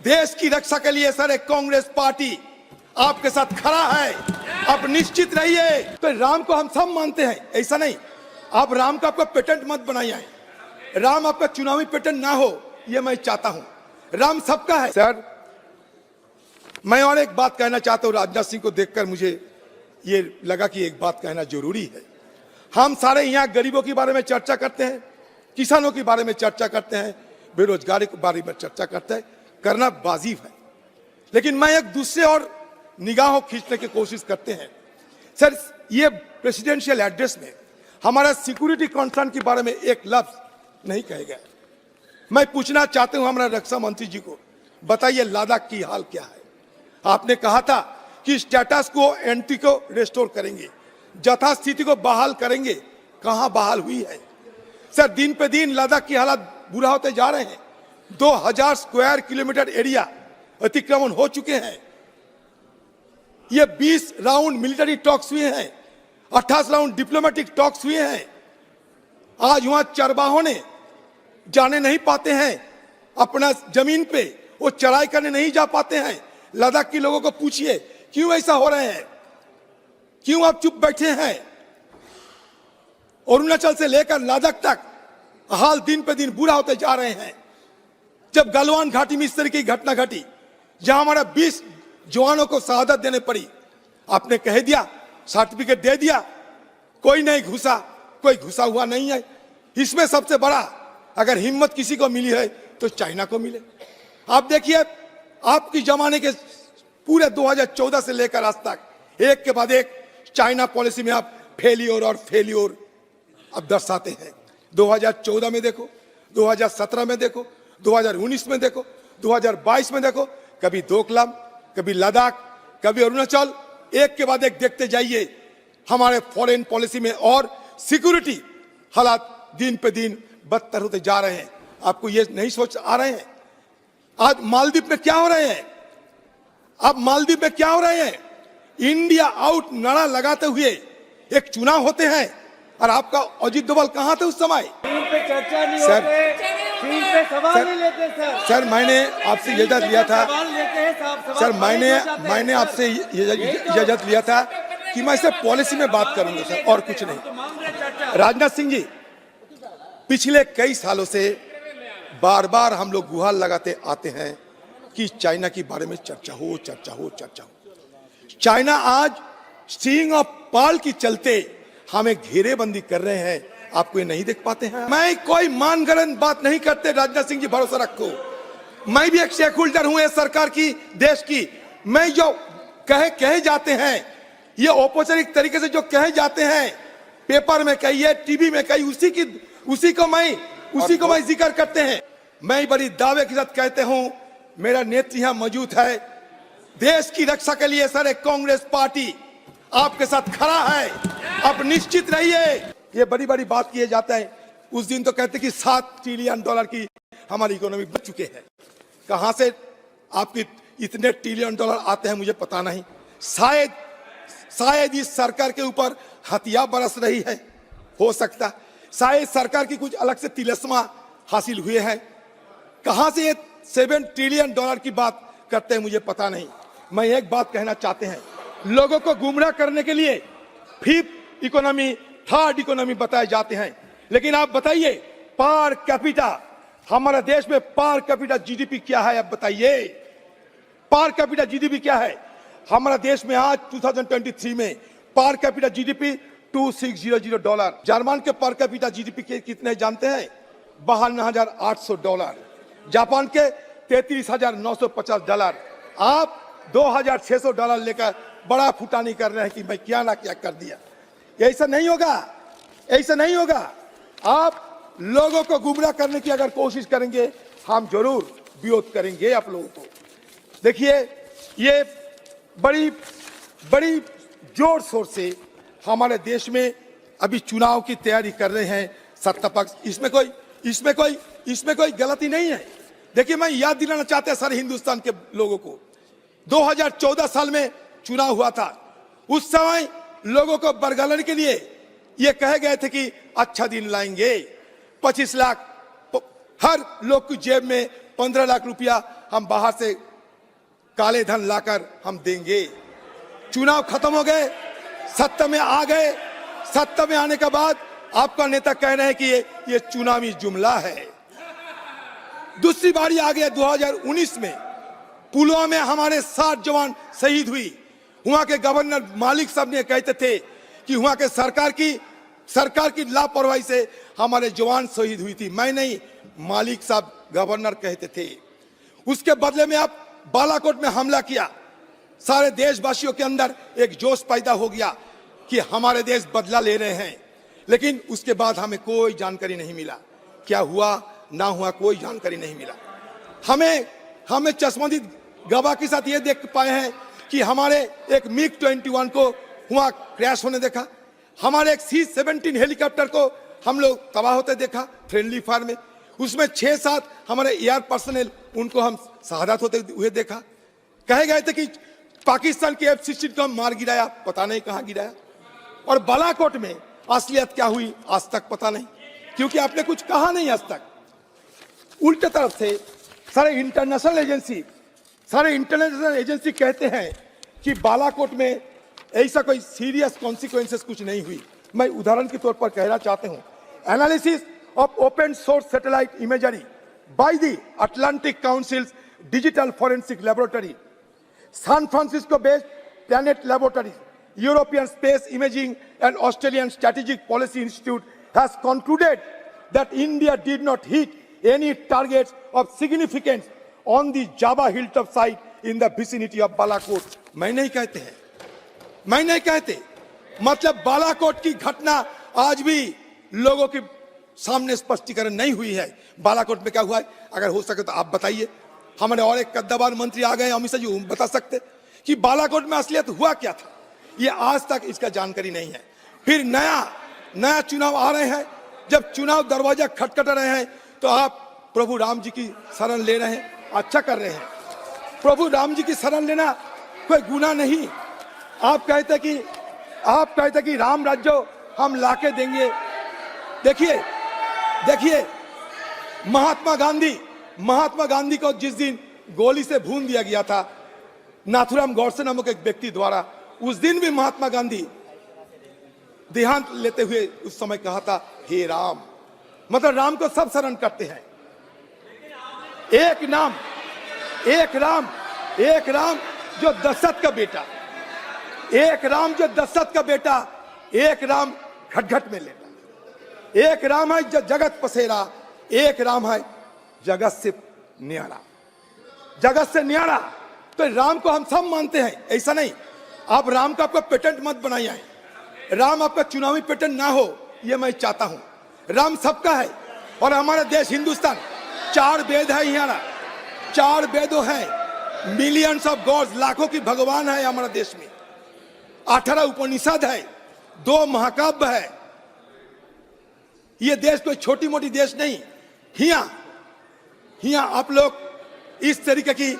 देश की रक्षा के लिए सर एक कांग्रेस पार्टी आपके साथ खड़ा है। आप निश्चित रहिए। तो राम को हम सब मानते हैं, ऐसा नहीं। आप राम का आपका पेटेंट मत बनाइए। राम आपका चुनावी पेटेंट ना हो, ये मैं चाहता हूं। राम सबका है। सर मैं और एक बात कहना चाहता हूं। राजनाथ सिंह को देखकर मुझे ये लगा कि एक बात कहना जरूरी है। हम सारे यहाँ गरीबों के बारे में चर्चा करते हैं, किसानों के बारे में चर्चा करते हैं, बेरोजगारी के बारे में चर्चा करते हैं, करना वाजिब है। लेकिन मैं एक दूसरे और निगाहों खींचने की कोशिश करते हैं। सर ये प्रेसिडेंशियल एड्रेस में हमारा सिक्योरिटी कंसर्न के बारे में एक लफ्ज नहीं कहे गए। मैं पूछना चाहता हूं हमारा रक्षा मंत्री जी को, बताइए लद्दाख की हाल क्या है। आपने कहा था कि स्टेटस को एंटी को रेस्टोर करेंगे, यथास्थिति को बहाल करेंगे। कहां बहाल हुई है सर? दिन पे दिन लद्दाख की हालत बुरा होते जा रहे हैं। 2000 स्क्वायर किलोमीटर एरिया अतिक्रमण हो चुके हैं। ये 20 राउंड मिलिट्री टॉक्स हुए हैं, 28 राउंड डिप्लोमेटिक टॉक्स हुए हैं। आज वहां चरवाहों ने जाने नहीं पाते हैं अपना जमीन पे, वो चराई करने नहीं जा पाते हैं। लद्दाख के लोगों को पूछिए क्यों ऐसा हो रहे हैं, क्यों आप चुप बैठे हैं? अरुणाचल से लेकर लद्दाख तक हाल दिन पे दिन बुरा होते जा रहे हैं। जब गलवान घाटी में इस तरह की घटना घटी, जहां हमारा 20 जवानों को शहादत देने पड़ी, आपने कह दिया, सर्टिफिकेट दे दिया, कोई नहीं घुसा, कोई घुसा हुआ नहीं है। इसमें सबसे बड़ा अगर हिम्मत किसी को मिली है तो चाइना को मिले। आप देखिए आपकी जमाने के पूरे 2014 से लेकर आज तक एक के बाद एक चाइना पॉलिसी में आप फेलियर और फेलियर अब दर्शाते हैं। 2014 में देखो, 2017 में देखो, 2019 में देखो, 2022 में देखो, कभी डोकलाम, कभी लद्दाख, कभी अरुणाचल, एक के बाद एक देखते जाइए। हमारे फॉरेन पॉलिसी में और सिक्योरिटी हालात दिन पे दिन बदतर होते जा रहे हैं। आपको ये नहीं सोच आ रहे हैं? आज मालदीव में क्या हो रहे हैं? अब मालदीव में क्या हो रहे हैं? इंडिया आउट नारा लगाते हुए एक चुनाव होते हैं और आपका अजीत डोभाल कहां थे उस समय? पे चर्चा नहीं होते, पे सवाल नहीं लेते सर मैंने आपसे इजाजत लिया था। सर मैंने आपसे इजाजत लिया था कि मैं सिर्फ पॉलिसी में बात करूंगा सर, और कुछ नहीं। राजनाथ सिंह जी, पिछले कई सालों से बार बार हम लोग गुहार लगाते आते हैं कि चाइना के बारे में चर्चा हो, चर्चा हो, चर्चा हो। चाइना आज स्टिंग ऑफ पाल की चलते हमें घेरेबंदी कर रहे हैं। आपको ये नहीं देख पाते हैं? मैं कोई मानगढ़ंत बात नहीं करते राजनाथ सिंह जी, भरोसा रखो। मैं भी एक शेयर होल्डर हूं इस सरकार की, देश की। मैं जो कहे जाते हैं, ये औपचारिक तरीके से जो कहे जाते हैं, पेपर में कहिए, टीवी में कहिए, उसी को मैं जिक्र करते हैं। मैं बड़ी दावे के साथ कहते हूं, मेरा नेत्री यहां मौजूद है। देश की रक्षा के लिए सर एक कांग्रेस पार्टी आपके साथ खड़ा है। आप निश्चित रहिए। ये बड़ी बड़ी बात किए जाता है। उस दिन तो कहते कि $7 ट्रिलियन की हमारी इकोनॉमी बच चुके हैं। कहां से आपके इतने ट्रिलियन डॉलर आते हैं मुझे पता नहीं। शायद इस सरकार के ऊपर हथियार बरस रही है, हो सकता। शायद सरकार की कुछ अलग से तिलस्मा हासिल हुए हैं। कहां से ये $7 ट्रिलियन की बात करते हैं मुझे पता नहीं। मैं एक बात कहना चाहते हैं, लोगों को गुमराह करने के लिए 5th इकोनॉमी, 3rd इकोनॉमी बताए जाते हैं। लेकिन आप बताइए पर कैपिटा हमारे देश में पर कैपिटा जीडीपी क्या है? आप बताइए पर कैपिटा जीडीपी क्या है हमारा देश में? आज 2023 में पर कैपिटा जीडीपी $2600। जर्मन के पर कैपिटा जीडीपी के कितने जानते हैं? $52,800। जापान के $33,950। आप $2,600 लेकर बड़ा फुटानी कर रहे हैं कि मैं क्या ना क्या कर दिया। ऐसा नहीं होगा, ऐसा नहीं होगा। आप लोगों को गुमराह करने की अगर कोशिश करेंगे, हम जरूर विरोध करेंगे आप लोगों को। देखिए ये बड़ी जोर शोर से हमारे देश में अभी चुनाव की तैयारी कर रहे हैं सत्ता पक्ष। इसमें कोई गलती नहीं है। देखिए मैं याद दिलाना चाहता हूं सारे हिंदुस्तान के लोगों को, 2014 साल में चुनाव हुआ था। उस समय लोगों को बरगलाने के लिए ये कहे गए थे कि अच्छा दिन लाएंगे, 25 लाख हर लोग की जेब में 15 लाख रुपया हम बाहर से काले धन लाकर हम देंगे। चुनाव खत्म हो गए, सत्ता में आ गए, सत्ता में आने के बाद आपका नेता कह रहे हैं कि ये चुनावी जुमला है। दूसरी बारी आ गया 2019 में, पुलवामा में हमारे 60 जवान शहीद हुई। वहां के गवर्नर मालिक साहब ने कहते थे कि वहां के सरकार की लापरवाही से हमारे जवान शहीद हुई थी। मैं नहीं, मालिक साहब गवर्नर कहते थे। उसके बदले में आप बालाकोट में हमला किया। सारे देशवासियों के अंदर एक जोश पैदा हो गया कि हमारे देश बदला ले रहे हैं, लेकिन उसके बाद हमें कोई जानकारी नहीं मिला। क्या हुआ ना हुआ कोई जानकारी नहीं मिला। हमें चश्मदीद गवाह के साथ ये देख पाए हैं कि हमारे एक मिग 21 को वहां क्रैश होने देखा, हमारे एक C-17 हेलीकॉप्टर को हम लोग तबाह होते देखा फ्रेंडली फायर में। उसमें 6-7 हमारे एयर पर्सनल उनको हम शहादत होते हुए देखा। कहे गए थे कि पाकिस्तान के F-16 को हम मार गिराया, पता नहीं कहां गिराया। और बालाकोट में असलियत क्या हुई आज तक पता नहीं, क्योंकि आपने कुछ कहा नहीं आज तक। उल्टे तरफ से सारे इंटरनेशनल एजेंसी कहते हैं कि बालाकोट में ऐसा कोई सीरियस कॉन्सिक्वेंसेस कुछ नहीं हुई। मैं उदाहरण के तौर पर कहना चाहता हूं, analysis of open source satellite imagery by the Atlantic councils digital forensic laboratory, San Francisco based Planet Laboratories, European Space Imaging and Australian Strategic Policy Institute has concluded that India did not hit any targets of significance on the Java hilltop site in the vicinity of Balakot. मैं नहीं कहते, मतलब बालाकोट की घटना आज भी लोगों के सामने स्पष्टीकरण नहीं हुई है। बालाकोट में क्या हुआ है, अगर हो सके तो आप बताइए। हमारे और एक कद्दावर मंत्री आ गए अमित शाह जी, बता सकते कि बालाकोट में असलियत हुआ क्या था। ये आज तक इसका जानकारी नहीं है। फिर नया चुनाव आ रहे हैं, जब चुनाव दरवाजा खटखट रहे हैं तो आप प्रभु राम जी की शरण ले रहे हैं, अच्छा कर रहे हैं। प्रभु राम जी की शरण लेना कोई गुनाह नहीं। आप कहते कि राम राज्य हम लाके देंगे। देखिए महात्मा गांधी को जिस दिन गोली से भून दिया गया था नाथुराम गौडसे नामक एक व्यक्ति द्वारा, उस दिन भी महात्मा गांधी देहांत लेते हुए उस समय कहा था, हे राम। मतलब राम को सब शरण करते हैं। एक राम जो दशरथ का बेटा, एक राम घट में लेता, एक राम है जो जगत पसेरा, एक राम है जगत से न्यारा। तो राम को हम सब मानते हैं, ऐसा नहीं। आप राम का आपका पेटेंट मत बनाइए। राम आपका चुनावी पेटेंट ना हो, ये मैं चाहता हूं। राम सबका है। और हमारा देश हिंदुस्तान 4 वेद है, यहाँ 4 वेदों हैं, मिलियंस ऑफ गॉड्स, लाखों की भगवान है हमारा देश में, 18 उपनिषद है, 2 महाकाव्य है। ये देश कोई छोटी मोटी देश नहीं। हिया आप लोग इस तरीके की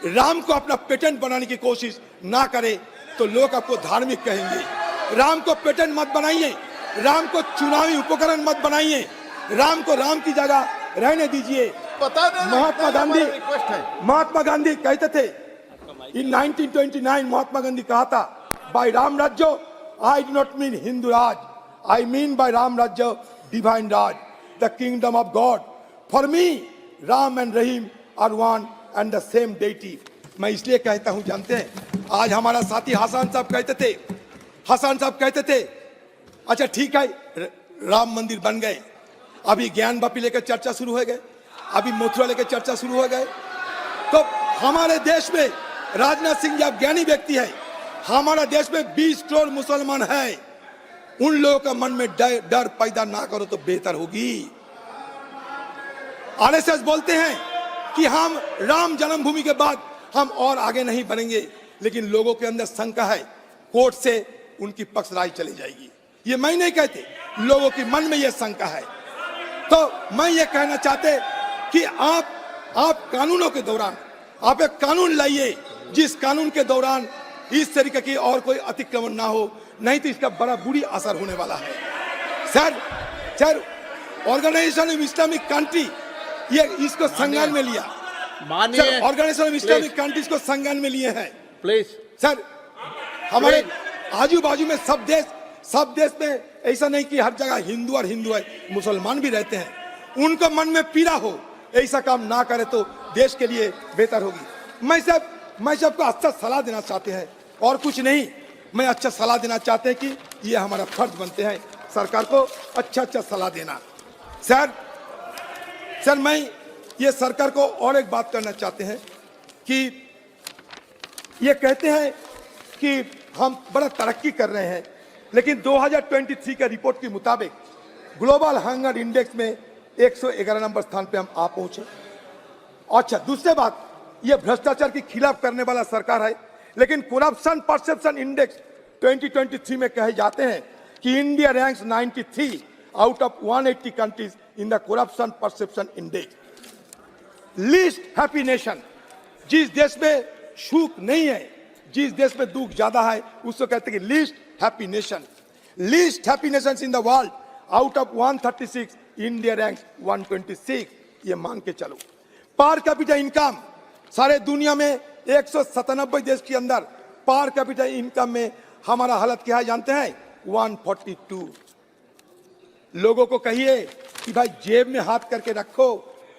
राम को अपना पेटेंट बनाने की कोशिश ना करें तो लोग आपको धार्मिक कहेंगे। राम को पेटेंट मत बनाइए, राम को चुनावी उपकरण मत बनाइए, राम को राम की जगह रहने दीजिए। महात्मा गांधी कहते थे इन 1929, महात्मा गांधी कहा था, by Ram Rajya I do not mean Hindu Raj, I mean by Ram Rajya divine Raj, the kingdom of God. For me Ram and Rahim are one and the same deity. मैं इसलिए कहता हूं, जानते हैं, आज हमारा साथी हसन साहब कहते थे अच्छा ठीक है राम मंदिर बन गए, अभी ज्ञान वापी लेकर चर्चा शुरू हो गए, अभी मथुरा लेकर चर्चा शुरू हो गए। तो हमारे देश में राजनाथ सिंह जी आप ज्ञानी व्यक्ति है, हमारा देश में 20 करोड़ मुसलमान है, उन लोगों का मन में डर पैदा ना करो तो बेहतर होगी। आरएसएस बोलते हैं कि हम राम जन्मभूमि के बाद हम और आगे नहीं बढ़ेंगे, लेकिन लोगों के अंदर शंका है, कोर्ट से उनकी पक्षराय चली जाएगी। ये मैं नहीं कहते, लोगों के मन में यह शंका है। तो मैं ये कहना चाहते कि आप कानूनों के दौरान आप एक कानून लाइए, जिस कानून के दौरान इस तरीके की और कोई अतिक्रमण ना हो, नहीं तो इसका बड़ा बुरी असर होने वाला है। सर ऑर्गेनाइजेशन ऑफ इस्लामिक कंट्री ये इसको संज्ञान में लिया। मानिए ऑर्गेनाइजेशन ऑफ इस्लामिक कंट्रीज को संज्ञान में लिए हैं प्लीज। सर। हमारे आजू बाजू में सब देश में ऐसा नहीं कि हर जगह हिंदू और हिंदू है, मुसलमान भी रहते हैं। उनका मन में पीड़ा हो, ऐसा काम ना करे तो देश के लिए बेहतर होगी। मैं सबको अच्छा सलाह देना चाहते हैं और कुछ नहीं। मैं अच्छा सलाह देना चाहते हैं कि ये हमारा फर्ज बनते हैं सरकार को अच्छा सलाह देना। सर मैं ये सरकार को और एक बात करना चाहते हैं कि ये कहते हैं कि हम बड़ा तरक्की कर रहे हैं, लेकिन 2023 के रिपोर्ट के मुताबिक ग्लोबल हंगर इंडेक्स में 111 नंबर स्थान पे हम आ पहुंचे। अच्छा, दूसरी बात, ये भ्रष्टाचार के खिलाफ करने वाला सरकार है, लेकिन करप्शन परसेप्शन इंडेक्स 2023 में कहे जाते हैं कि India ranks 93 out of 180 countries in the corruption perception index. Least happy nation, जिस देश में सुख नहीं है, जिस देश में दुख ज्यादा है, उसको कहते हैं कि least happy nation. Least happy Nations in the world out of 136 India ranks 126। ये मान के चलो। पर कैपिटा इनकम सारे दुनिया में 197 देश के अंदर पर कैपिटा इनकम में हमारा हालत क्या है जानते हैं? 142। लोगों को कहिए कि भाई जेब में हाथ करके रखो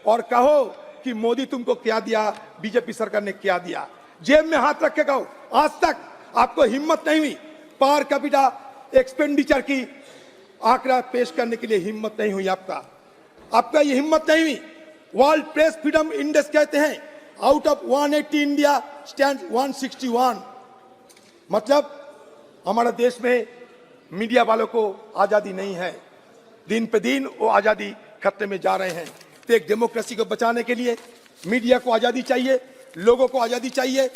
और कहो कि मोदी तुमको क्या दिया, बीजेपी सरकार ने क्या दिया। जेब में हाथ रख के कहो। आज तक आपको हिम्मत नहीं हुई पर कैपिटा एक्सपेंडिचर की आंकड़ा पेश करने के लिए, हिम्मत नहीं हुई आपका ये हिम्मत नहीं हुई। वर्ल्ड प्रेस फ्रीडम इंडेक्स कहते हैं आउट ऑफ 180 इंडिया स्टैंड 161। मतलब हमारे देश में मीडिया वालों को आजादी नहीं है, दिन पे दिन वो आजादी खतरे में जा रहे हैं। तो एक डेमोक्रेसी को बचाने के लिए मीडिया को आजादी चाहिए, लोगों को आजादी चाहिए।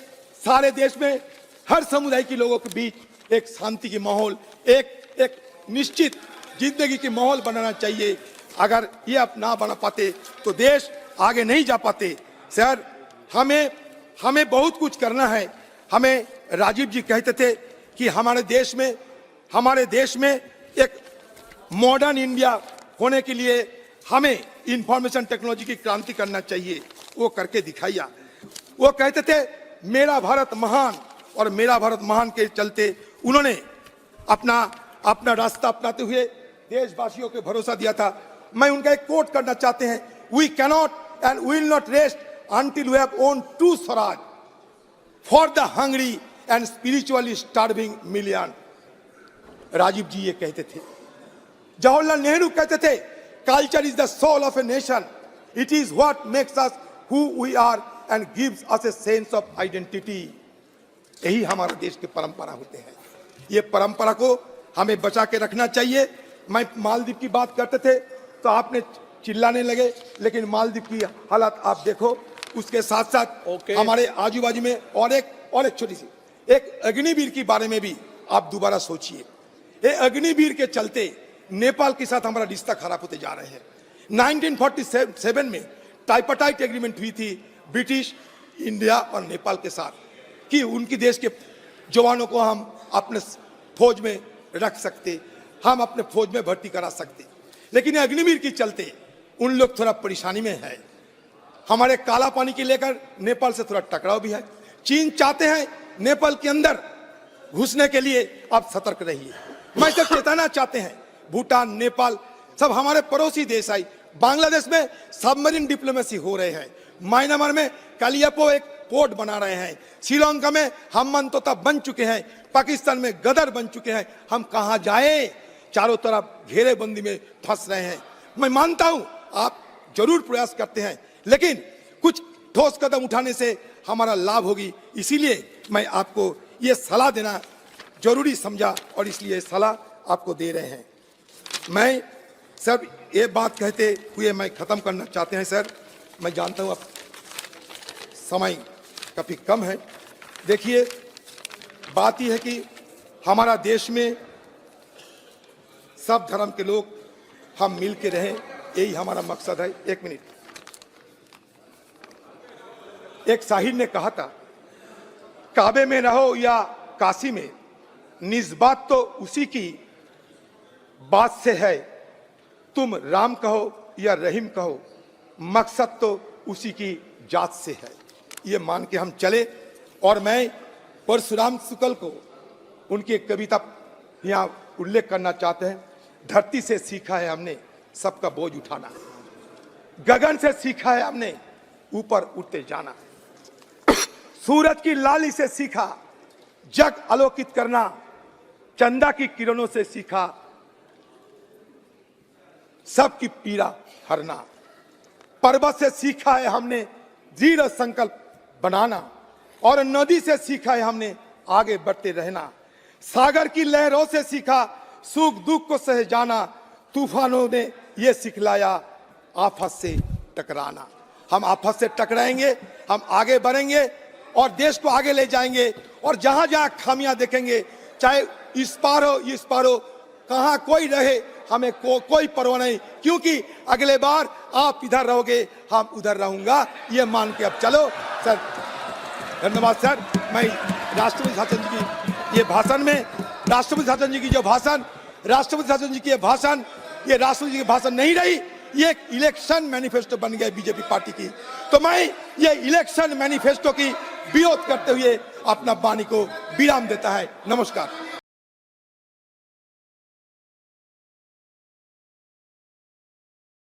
सारे देश में हर समुदाय के लोगों के बीच एक शांति की माहौल, एक निश्चित जिंदगी की माहौल बनाना चाहिए। अगर ये आप ना बना पाते तो देश आगे नहीं जा पाते। सर हमें बहुत कुछ करना है। हमें राजीव जी कहते थे कि हमारे देश में एक मॉडर्न इंडिया होने के लिए हमें इंफॉर्मेशन टेक्नोलॉजी की क्रांति करना चाहिए। वो करके दिखाइया। वो कहते थे मेरा भारत महान, और मेरा भारत महान के चलते उन्होंने अपना रास्ता अपनाते हुए देशवासियों को भरोसा दिया था। मैं उनका एक कोट करना चाहते हैं, we cannot and will not rest until we have owned true Swaraj for the hungry and spiritually starving million। Rajiv ji ये कहते थे। जवाहरलाल नेहरू कहते थे culture is the soul of a nation, it is what makes us who we are and gives us a sense of identity. यही हमारे देश की परंपरा होते हैं। ये परंपरा को हमें बचा के रखना चाहिए। मैं मालदीव की बात करते थे तो आपने चिल्लाने लगे, लेकिन मालदीव की हालत आप देखो। उसके साथ साथ हमारे आजू बाजू में और एक छोटी सी एक अग्निवीर के बारे में भी आप दोबारा सोचिए। ये अग्निवीर के चलते नेपाल के साथ हमारा रिश्ता खराब होते जा रहे हैं। 1947 में ट्राइपार्टाइट एग्रीमेंट हुई थी ब्रिटिश, इंडिया और नेपाल के साथ कि उनकी देश के जवानों को हम अपने फौज में रख सकते, हम अपने फौज में भर्ती करा सकते। लेकिन अग्निवीर के चलते उन लोग थोड़ा परेशानी में है। हमारे काला पानी के लेकर नेपाल से थोड़ा टकराव भी है। चीन चाहते हैं नेपाल के अंदर घुसने के लिए, आप सतर्क रहिए। मैं सब चेताना चाहते हैं। भूटान, नेपाल सब हमारे पड़ोसी देश है। बांग्लादेश में सबमरीन डिप्लोमेसी हो रहे हैं। म्यांमार में कालियापो एक पोर्ट बना रहे हैं। श्रीलंका में हम्मनतोता बन चुके हैं। पाकिस्तान में गदर बन चुके हैं। हम कहां जाए? चारों तरफ घेरेबंदी में फंस रहे हैं। मैं मानता हूं आप जरूर प्रयास करते हैं, लेकिन कुछ ठोस कदम उठाने से हमारा लाभ होगी। इसीलिए मैं आपको ये सलाह देना जरूरी समझा और इसलिए सलाह आपको दे रहे हैं। मैं सब ये बात कहते हुए मैं खत्म करना चाहते हैं। सर मैं जानता हूँ अब समय काफी कम है। देखिए बात यह है कि हमारा देश में सब धर्म के लोग हम मिल के रहें, यही हमारा मकसद है। एक मिनट, एक शाहिर ने कहा था काबे में रहो या काशी में, निस्बत तो उसी की बात से है। तुम राम कहो या रहीम कहो, मकसद तो उसी की जात से है, ये मान के हम चले। और मैं परशुराम शुक्ल को उनकी एक कविता यहाँ उल्लेख करना चाहते हैं। धरती से सीखा है हमने सबका बोझ उठाना, गगन से सीखा है हमने ऊपर उठते जाना, सूरज की लाली से सीखा जग आलोकित करना, चंदा की किरणों से सीखा सबकी पीड़ा हरना, पर्वत से सीखा है हमने दृढ़ संकल्प बनाना, और नदी से सीखा है हमने आगे बढ़ते रहना, सागर की लहरों से सीखा सुख दुख को सह जाना, तूफानों ने ये सिखलाया आफत से टकराना। हम आफत से टकराएंगे, हम आगे बढ़ेंगे और देश को आगे ले जाएंगे। और जहां जहां खामियां देखेंगे, चाहे इस पार हो कहां कोई रहे, हमें कोई परवाह नहीं, क्योंकि अगले बार आप इधर रहोगे, हम उधर रहूंगा, ये मान के अब चलो। सर धन्यवाद सर। मैं राष्ट्रपति शासन जी की ये भाषण में, राष्ट्रपति शासन जी की जो भाषण, राष्ट्रपति शासन जी की ये भाषण, ये राष्ट्रपति जी की भाषण नहीं रही, ये एक इलेक्शन मैनिफेस्टो बन गया बीजेपी पार्टी की। तो मैं ये इलेक्शन मैनिफेस्टो की विरोध करते हुए अपना वाणी को विराम देता है। नमस्कार।